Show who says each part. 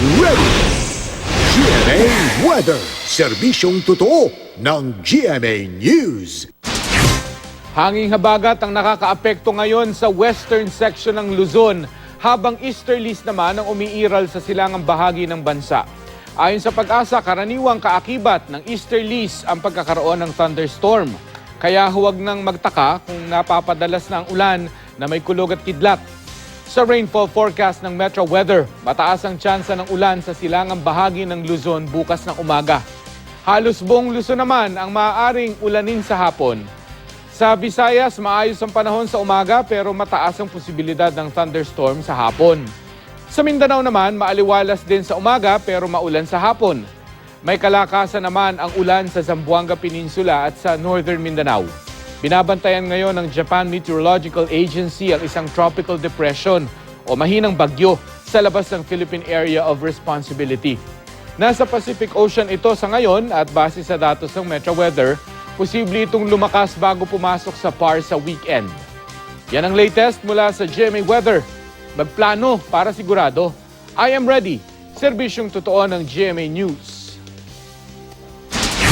Speaker 1: ready. GMA Weather, serbisyong totoo ng GMA News.
Speaker 2: Hanging habagat ang nakakaapekto ngayon sa western section ng Luzon, habang easterlies naman ang umiiral sa silangang bahagi ng bansa. Ayon sa Pag-asa, karaniwang kaakibat ng easterlies ang pagkakaroon ng thunderstorm. Kaya huwag nang magtaka kung napapadalas na ang ulan na may kulog at kidlat. Sa rainfall forecast ng Metro Weather, mataas ang tsansa ng ulan sa silangang bahagi ng Luzon bukas ng umaga. Halos buong Luzon naman ang maaaring ulanin sa hapon. Sa Visayas, maayos ang panahon sa umaga pero mataas ang posibilidad ng thunderstorm sa hapon. Sa Mindanao naman, maaliwalas din sa umaga pero maulan sa hapon. May kalakasan naman ang ulan sa Zamboanga Peninsula at sa Northern Mindanao. Binabantayan ngayon ng Japan Meteorological Agency ang isang tropical depression o mahinang bagyo sa labas ng Philippine Area of Responsibility. Nasa Pacific Ocean ito sa ngayon at base sa datos ng Metro Weather, posible itong lumakas bago pumasok sa PAR sa weekend. Yan ang latest mula sa GMA Weather. Magplano para sigurado. I am ready. Serbisyong totoo ng GMA News.